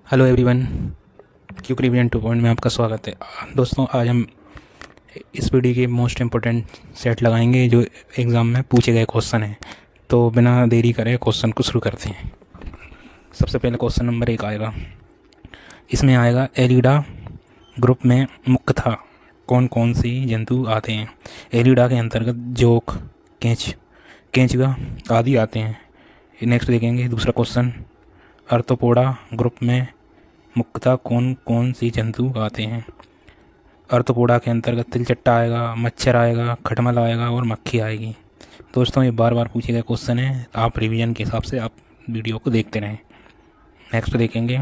Hello everyone, quick revision 2 में आपका स्वागत है। दोस्तों, आज हम इस वीडियो के मोस्ट इम्पोर्टेंट सेट लगाएंगे जो एग्ज़ाम में पूछे गए क्वेश्चन हैं। तो बिना देरी करे क्वेश्चन को शुरू करते हैं। सबसे पहले क्वेश्चन नंबर 1 आएगा। इसमें आएगा एलिडा ग्रुप में मुख्यतः कौन कौन सी जंतु आते हैं। एलिडा के अंतर्गत जोक, केंचुआ आदि आते हैं। नेक्स्ट देखेंगे दूसरा क्वेश्चन। अर्थोपोडा ग्रुप में मुख्यतः कौन कौन सी जंतु आते हैं। अर्थोपोडा के अंतर्गत तिलचट्टा आएगा, मच्छर आएगा, खटमल आएगा और मक्खी आएगी। दोस्तों, ये बार बार पूछे गए क्वेश्चन हैं, आप रिवीजन के हिसाब से आप वीडियो को देखते रहें। नेक्स्ट देखेंगे।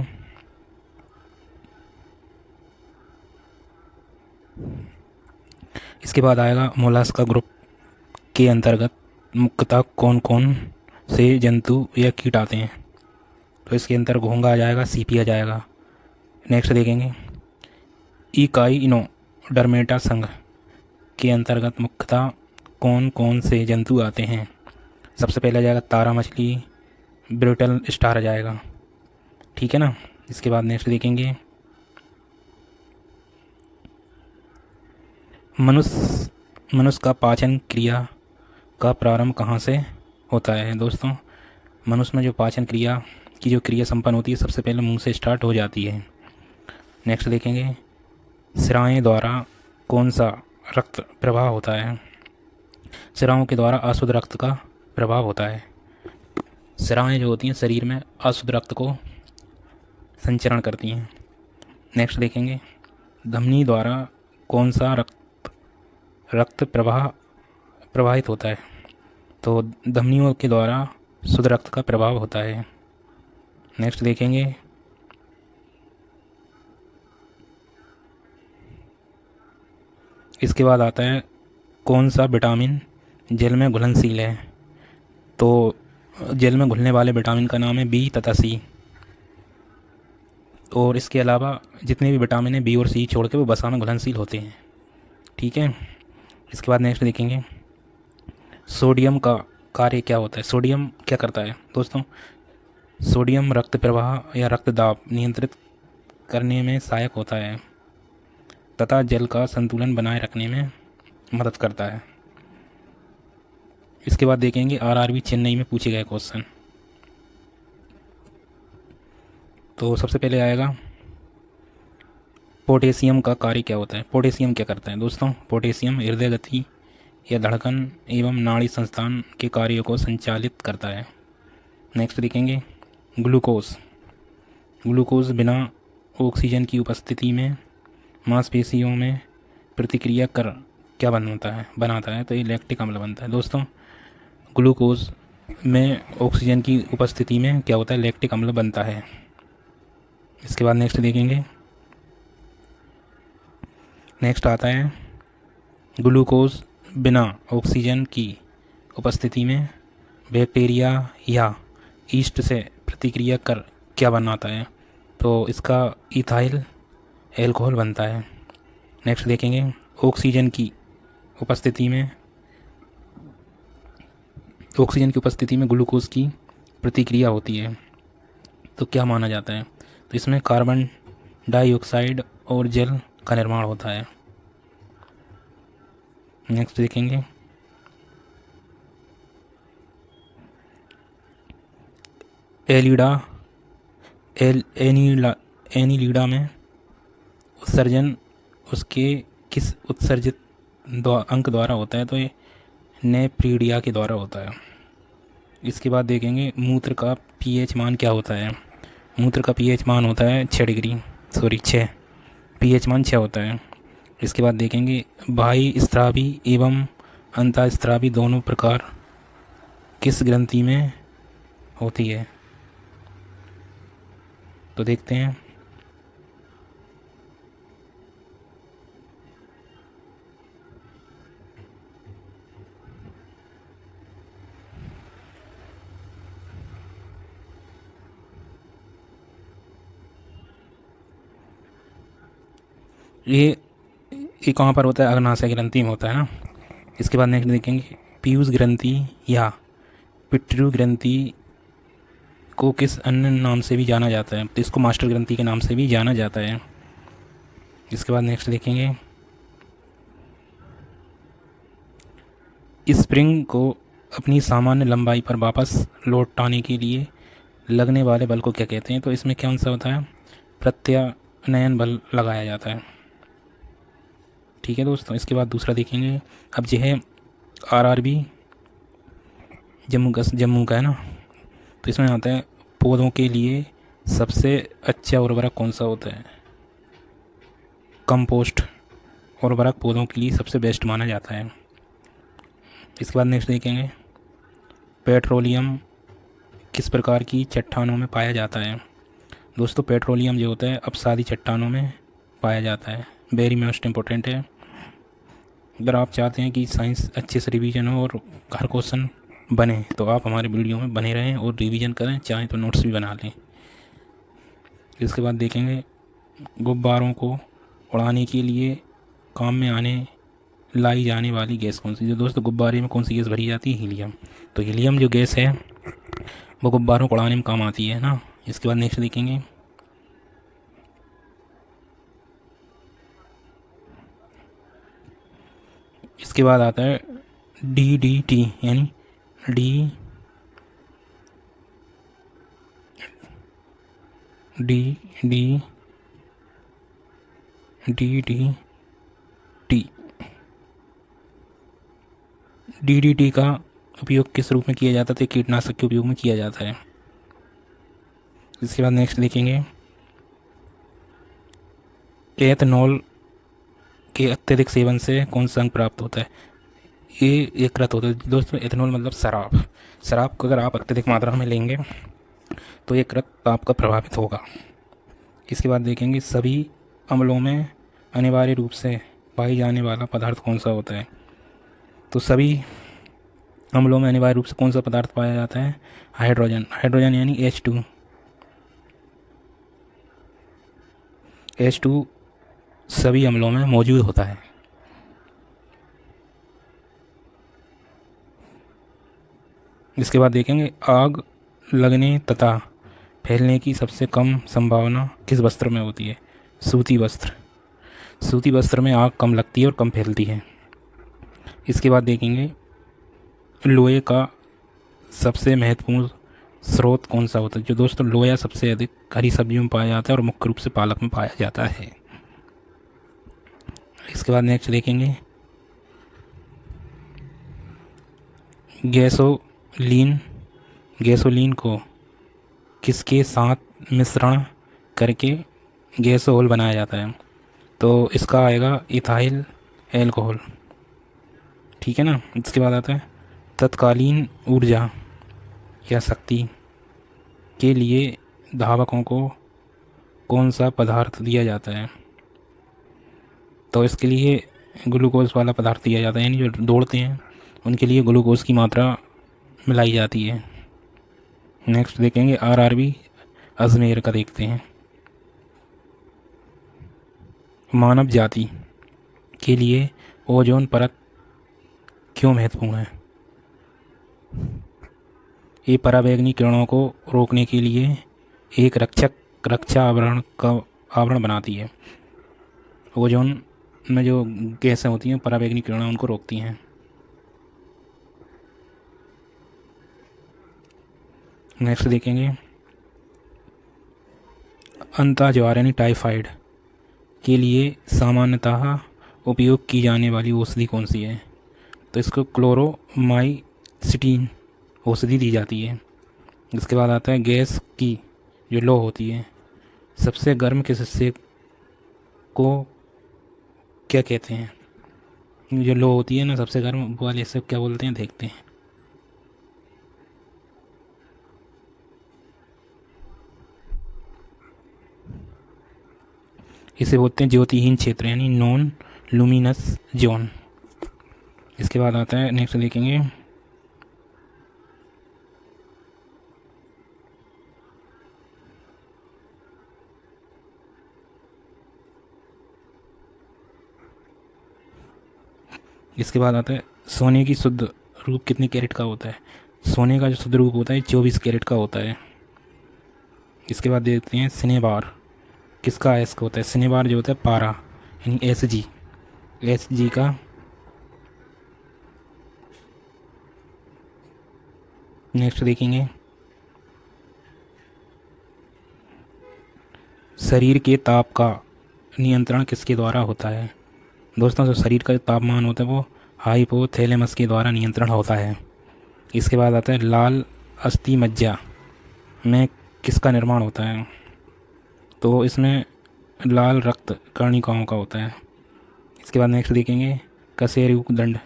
इसके बाद आएगा मोलास्का ग्रुप के अंतर्गत मुख्यतः कौन कौन से जंतु या कीट आते हैं। तो इसके अंदर घोंघा आ जाएगा, सीपी आ जाएगा। नेक्स्ट देखेंगे। इकाइनोडर्मेटा संघ के अंतर्गत मुख्यतः कौन कौन से जंतु आते हैं। सबसे पहले आ जाएगा तारा मछली, ब्रिटल स्टार आ जाएगा। ठीक है ना। इसके बाद नेक्स्ट देखेंगे। मनुष्य का पाचन क्रिया का प्रारंभ कहाँ से होता है। दोस्तों, मनुष्य में जो पाचन क्रिया की जो क्रिया संपन्न होती है सबसे पहले मुंह से स्टार्ट हो जाती है। नेक्स्ट देखेंगे। सिराएं द्वारा कौन सा रक्त प्रवाह होता है। सिराओं के द्वारा अशुद्ध रक्त का प्रभाव होता है। सिराएं जो होती हैं शरीर में अशुद्ध रक्त को संचरण करती हैं। नेक्स्ट देखेंगे। धमनी द्वारा कौन सा रक्त प्रवाहित होता है। तो धमनियों के द्वारा शुद्ध रक्त का प्रभाव होता है। नेक्स्ट देखेंगे। इसके बाद आता है कौन सा विटामिन जल में घुलनशील है। तो जल में घुलने वाले विटामिन का नाम है बी तथा सी। और इसके अलावा जितने भी विटामिन हैं बी और सी छोड़ के वो वसा में घुलनशील होते हैं। ठीक है। इसके बाद नेक्स्ट देखेंगे। सोडियम का कार्य क्या होता है। सोडियम क्या करता है। दोस्तों, सोडियम रक्त प्रवाह या रक्त दाब नियंत्रित करने में सहायक होता है तथा जल का संतुलन बनाए रखने में मदद करता है। इसके बाद देखेंगे आरआरबी चेन्नई में पूछे गए क्वेश्चन। तो सबसे पहले आएगा पोटेशियम का कार्य क्या होता है। पोटेशियम क्या करता है। दोस्तों, पोटेशियम हृदय गति या धड़कन एवं नाड़ी संस्थान के कार्यों को संचालित करता है। नेक्स्ट देखेंगे। ग्लूकोज बिना ऑक्सीजन की उपस्थिति में मांसपेशियों में प्रतिक्रिया कर क्या बनाता है। तो ये लैक्टिक अम्ल बनता है। दोस्तों, ग्लूकोज में ऑक्सीजन की उपस्थिति में क्या होता है, लैक्टिक अम्ल बनता है। इसके बाद नेक्स्ट देखेंगे। नेक्स्ट आता है ग्लूकोज बिना ऑक्सीजन की उपस्थिति में बैक्टीरिया या ईस्ट से प्रतिक्रिया कर क्या बनाता है। तो इसका इथाइल एल्कोहल बनता है। नेक्स्ट देखेंगे। ऑक्सीजन की उपस्थिति में ग्लूकोज की प्रतिक्रिया होती है तो क्या माना जाता है। तो इसमें कार्बन डाइऑक्साइड और जल का निर्माण होता है। नेक्स्ट देखेंगे। एनिलीडा में उत्सर्जन उसके किस उत्सर्जित अंक द्वारा होता है। तो ये नेफ्रीडिया के द्वारा होता है। इसके बाद देखेंगे मूत्र का पीएच मान क्या होता है। मूत्र का पीएच मान होता है 6 पीएच मान 6 होता है। इसके बाद देखेंगे बाह्य स्रावी एवं अंतःस्रावी दोनों प्रकार किस ग्रंथि में होती है। तो देखते हैं। ये कहाँ पर होता है, अग्नाशय ग्रंथि में होता है ना। इसके बाद नेक्स्ट देखेंगे पीयूष ग्रंथि या पितृ ग्रंथि को किस अन्य नाम से भी जाना जाता है? तो इसको मास्टर ग्रंथि के नाम से भी जाना जाता है। इसके बाद नेक्स्ट देखेंगे, स्प्रिंग को अपनी सामान्य लंबाई पर वापस लौटाने के लिए लगने वाले बल को क्या कहते हैं? तो इसमें कौन सा होता है? प्रत्यानयन बल लगाया जाता है। ठीक है दोस्तों। इसके बाद दूसरा देखेंगे, अब जो है आरआरबी जम्मू का है ना, तो इसमें आता है पौधों के लिए सबसे अच्छा उर्वरक कौन सा होता है? कंपोस्ट उर्वरक पौधों के लिए सबसे बेस्ट माना जाता है। इसके बाद नेक्स्ट देखेंगे, पेट्रोलियम किस प्रकार की चट्टानों में पाया जाता है? दोस्तों पेट्रोलियम जो होता है अपसादी चट्टानों में पाया जाता है। वेरी मोस्ट इम्पोर्टेंट है। अगर आप चाहते हैं कि साइंस अच्छे से रिवीजन हो और हर क्वेश्चन बने, तो आप हमारे वीडियो में बने रहें और रिवीजन करें, चाहें तो नोट्स भी बना लें। इसके बाद देखेंगे, गुब्बारों को उड़ाने के लिए काम में लाई जाने वाली गैस कौन सी? जो दोस्तों गुब्बारे में कौन सी गैस भरी जाती है? हीलियम। तो हीलियम जो गैस है वो गुब्बारों को उड़ाने में काम आती है ना। इसके बाद नेक्स्ट देखेंगे, इसके बाद आता है DDT यानी DDT का उपयोग किस रूप में किया जाता है? कीटनाशक के उपयोग में किया जाता है। इसके बाद नेक्स्ट देखेंगे, एथनॉल के अत्यधिक सेवन से कौन सा अंग प्राप्त होता है? ये यकृत होता है दोस्तों। एथनॉल मतलब शराब। शराब को अगर आप अत्यधिक मात्रा में लेंगे तो यकृत आपका प्रभावित होगा। इसके बाद देखेंगे, सभी अम्लों में अनिवार्य रूप से पाई जाने वाला पदार्थ कौन सा होता है? तो सभी अम्लों में अनिवार्य रूप से कौन सा पदार्थ पाया जाता है? हाइड्रोजन। हाइड्रोजन यानी H2 सभी अम्लों में मौजूद होता है। इसके बाद देखेंगे, आग लगने तथा फैलने की सबसे कम संभावना किस वस्त्र में होती है? सूती वस्त्र। सूती वस्त्र में आग कम लगती है और कम फैलती है। इसके बाद देखेंगे, लोहे का सबसे महत्वपूर्ण स्रोत कौन सा होता है? जो दोस्तों लोहा सबसे अधिक हरी सब्जियों में पाया जाता है और मुख्य रूप से पालक में पाया जाता है। इसके बाद नेक्स्ट देखेंगे, गैसोलीन को किसके साथ मिश्रण करके गैसोहॉल बनाया जाता है? तो इसका आएगा इथाइल एल्कोहल। ठीक है ना। इसके बाद आता है, तत्कालीन ऊर्जा या शक्ति के लिए धावकों को कौन सा पदार्थ दिया जाता है? तो इसके लिए ग्लूकोज वाला पदार्थ दिया जाता है, यानी जो दौड़ते हैं उनके लिए ग्लूकोज की मात्रा मिलाई जाती है। नेक्स्ट देखेंगे, आरआरबी अजमेर का देखते हैं। मानव जाति के लिए ओजोन परत क्यों महत्वपूर्ण है? ये पराबैंगनी किरणों को रोकने के लिए एक रक्षा आवरण बनाती है। ओजोन में जो गैसें होती हैं पराबैंगनी किरणें उनको रोकती हैं। नेक्स्ट देखेंगे, अंताज्वार यानी टाइफाइड के लिए सामान्यतः उपयोग की जाने वाली औषधि कौन सी है? तो इसको क्लोरोमाइसिटिन औषधि दी जाती है। इसके बाद आता है, गैस की जो लो होती है सबसे गर्म किस हिस्से को क्या कहते हैं? जो लो होती है ना सबसे गर्म, वो वाले हिस्से क्या बोलते हैं देखते हैं। इसे बोलते हैं ज्योतिहीन क्षेत्र यानी नॉन लुमिनस जोन। इसके बाद आता है, नेक्स्ट देखेंगे, इसके बाद आता है, सोने की शुद्ध रूप कितने कैरेट का होता है? सोने का जो शुद्ध रूप होता है 24 कैरेट का होता है। इसके बाद देखते हैं सिनेबार किसका अयस्क होता है। सिनेबार जो होता है पारा यानी एस जी का नेक्स्ट देखेंगे शरीर के ताप का नियंत्रण किसके द्वारा होता है। दोस्तों जो शरीर का तापमान होता है वो हाइपोथैलेमस के द्वारा नियंत्रण होता है। इसके बाद आता है लाल अस्थि मज्जा में किसका निर्माण होता है। तो इसमें लाल रक्त कर्णिकाओं का होता है। इसके बाद नेक्स्ट देखेंगे कशेरुकदंड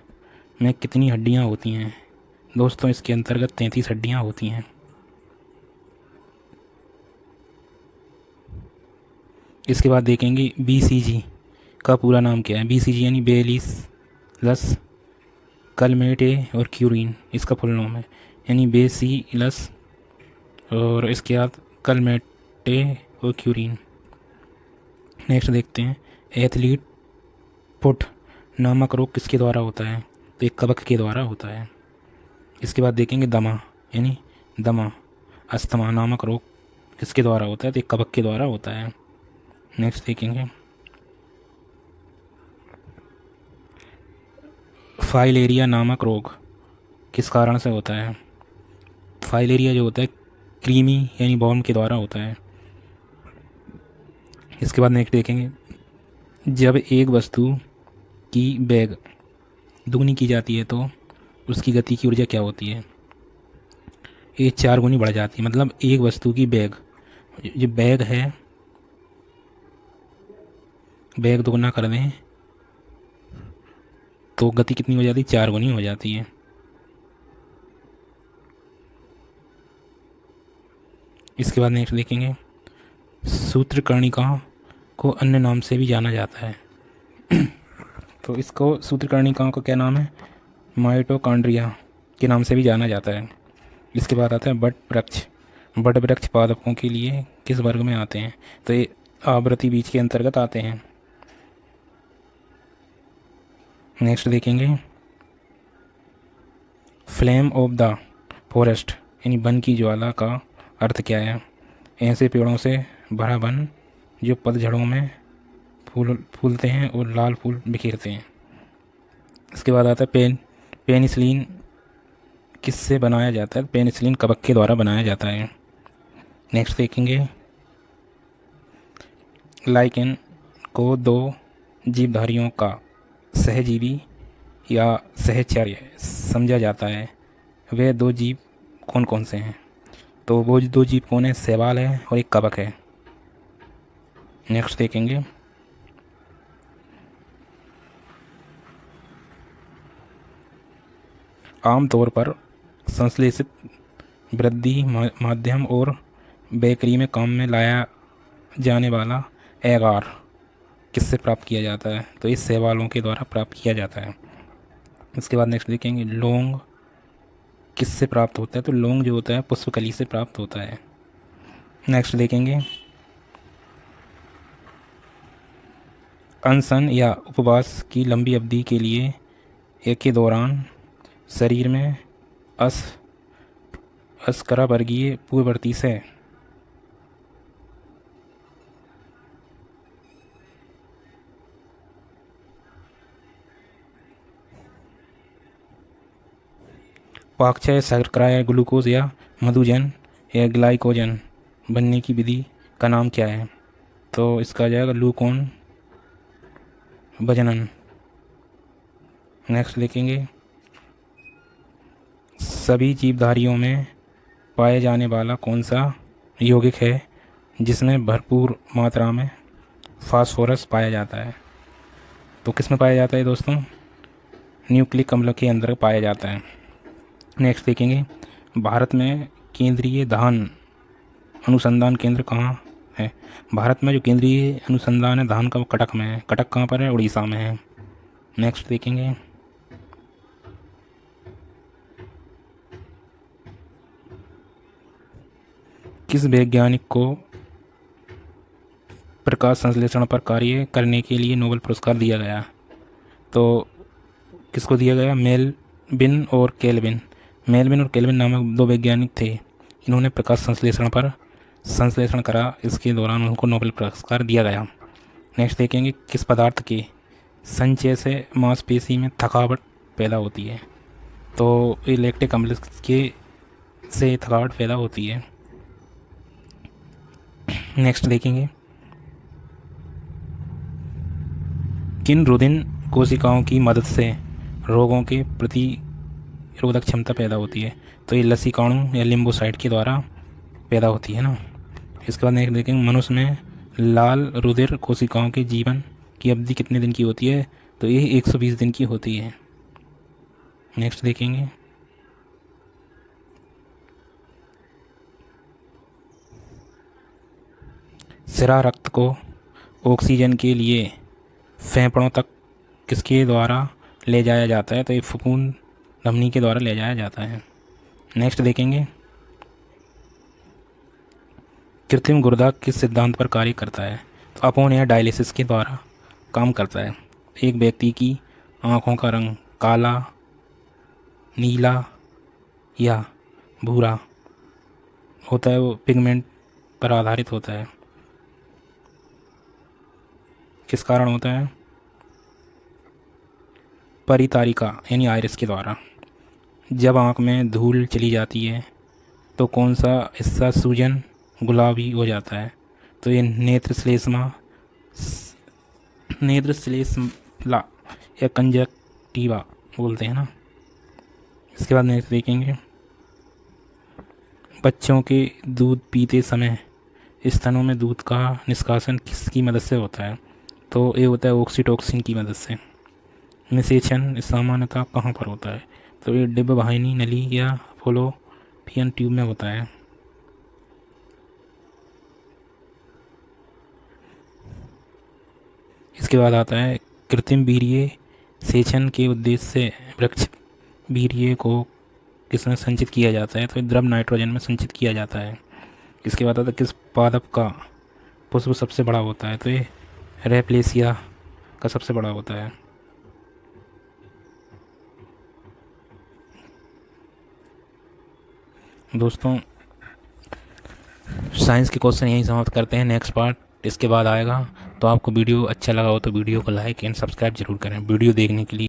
में कितनी हड्डियां होती हैं। दोस्तों इसके अंतर्गत 33 हड्डियां होती हैं। इसके बाद देखेंगे बीसीजी का पूरा नाम क्या है। बीसीजी यानी बेसिलस कलमेटे और क्यूरिन इसका फुल नाम है, यानी बेसिलस और इसके बाद कलमेटे और क्यूरिन। नेक्स्ट देखते हैं एथलीट फुट नामक रोग किसके द्वारा होता है। तो एक कवक के द्वारा होता है। इसके बाद देखेंगे दमा अस्थमा नामक रोग किसके द्वारा होता है। तो एक कवक के द्वारा होता है। नेक्स्ट देखेंगे फाइलेरिया नामक रोग किस कारण से होता है। फाइलेरिया जो होता है क्रीमी यानी बॉर्म के द्वारा होता है। इसके बाद नेक्स्ट देखेंगे जब एक वस्तु की वेग दुगनी की जाती है तो उसकी गति की ऊर्जा क्या होती है। ये 4 गुनी बढ़ जाती है। मतलब एक वस्तु की वेग जो वेग है वेग दुगना कर दें तो गति कितनी हो जाती है, 4 गुनी हो जाती है। इसके बाद नेक्स्ट देखेंगे सूत्रकर्णिका को अन्य नाम से भी जाना जाता है। तो इसको सूत्रकर्णिकाओं का क्या नाम है, माइटोकॉन्ड्रिया के नाम से भी जाना जाता है। इसके बाद आता है बट वृक्ष पादपों के लिए किस वर्ग में आते हैं। तो ये आवृत्ति बीज के अंतर्गत आते हैं। नेक्स्ट देखेंगे फ्लेम ऑफ द फॉरेस्ट यानी वन की ज्वाला का अर्थ क्या है। ऐसे पेड़ों से भरा वन जो पतझड़ों में फूलते हैं और लाल फूल बिखेरते हैं। इसके बाद आता है पेनिसिलिन किससे बनाया जाता है। पेनिसिलिन कवक के द्वारा बनाया जाता है। नेक्स्ट देखेंगे लाइकेन को 2 जीवधारियों का सहजीवी या सहचर्य समझा जाता है। वे 2 जीव कौन कौन से हैं। तो वो 2 जीव कौन है, शैवाल है और एक कवक है। नेक्स्ट देखेंगे आमतौर पर संश्लेषित वृद्धि माध्यम और बेकरी में काम में लाया जाने वाला एगार किससे प्राप्त किया जाता है। तो इस शैवालों के द्वारा प्राप्त किया जाता है। इसके बाद नेक्स्ट देखेंगे लौंग किससे प्राप्त होता है। तो लौंग जो होता है पुष्पकली से प्राप्त होता है। नेक्स्ट देखेंगे अनशन या उपवास की लंबी अवधि के लिए एक के दौरान शरीर में अस्करा वर्गीय पूर्ववर्ती से उपापचय शर्करा या ग्लूकोज या मधुजन या ग्लाइकोजन बनने की विधि का नाम क्या है। तो इसका आ जाएगा लूकोन वजनन। नेक्स्ट देखेंगे सभी जीवधारियों में पाए जाने वाला कौन सा यौगिक है जिसमें भरपूर मात्रा में फास्फोरस पाया जाता है। तो किस में पाया जाता है दोस्तों, न्यूक्लिक अम्ल के अंदर पाया जाता है। नेक्स्ट देखेंगे भारत में केंद्रीय धान अनुसंधान केंद्र कहाँ है। भारत में जो केंद्रीय अनुसंधान है धान का वो कटक में है। कटक कहाँ पर है, उड़ीसा में है। नेक्स्ट देखेंगे किस वैज्ञानिक को प्रकाश संश्लेषण पर कार्य करने के लिए नोबेल पुरस्कार दिया गया। तो किसको दिया गया, मेलविन और केल्विन नामक 2 वैज्ञानिक थे। इन्होंने प्रकाश संश्लेषण पर संश्लेषण करा, इसके दौरान उनको नोबेल पुरस्कार दिया गया। नेक्स्ट देखेंगे किस पदार्थ के संचय से मांसपेशी में थकावट पैदा होती है। तो ये लैक्टिक अम्ल के से थकावट पैदा होती है। नेक्स्ट देखेंगे किन रुधिन कोशिकाओं की मदद से रोगों के प्रतिरोधक क्षमता पैदा होती है। तो ये लसीकाणु या लिम्बोसाइट के द्वारा पैदा होती है ना। इसके बाद नेक्स्ट देखेंगे मनुष्य में लाल रुधिर कोशिकाओं के जीवन की अवधि कितने दिन की होती है। तो ये 120 दिन की होती है। नेक्स्ट देखेंगे सिरा रक्त को ऑक्सीजन के लिए फेफड़ों तक किसके द्वारा ले जाया जाता है। तो ये फूफूंद धमनी के द्वारा ले जाया जाता है। नेक्स्ट देखेंगे कृत्रिम गुर्दा किस सिद्धांत पर कार्य करता है। तो अपोन या डायलिसिस के द्वारा काम करता है। एक व्यक्ति की आँखों का रंग काला, नीला या भूरा होता है, वो पिगमेंट पर आधारित होता है। किस कारण होता है। परितारिका यानी आयरिस के द्वारा। जब आँख में धूल चली जाती है तो कौन सा हिस्सा सूजन गुलाबी हो जाता है। तो ये नेत्रश्लेष्मला या कंजक्टिवा बोलते हैं ना। इसके बाद नेक्स्ट देखेंगे बच्चों के दूध पीते समय स्तनों में दूध का निष्कासन किसकी मदद से होता है। तो ये होता है ऑक्सीटोसिन की मदद से। निषेचन सामान्यतः कहाँ पर होता है। तो ये डिंबवाहिनी नली या फॉलोपियन ट्यूब में होता है। इसके बाद आता है कृत्रिम वीर्य सेचन के उद्देश्य से वृक्ष वीर्य को किसमें संचित किया जाता है। तो द्रव नाइट्रोजन में संचित किया जाता है। इसके बाद आता है किस पादप का पुष्प सबसे बड़ा होता है। तो ये रेप्लेसिया का सबसे बड़ा होता है। दोस्तों साइंस के क्वेश्चन यहीं समाप्त करते हैं। नेक्स्ट पार्ट इसके बाद आएगा। तो आपको वीडियो अच्छा लगा हो तो वीडियो को लाइक एंड सब्सक्राइब जरूर करें। वीडियो देखने के लिए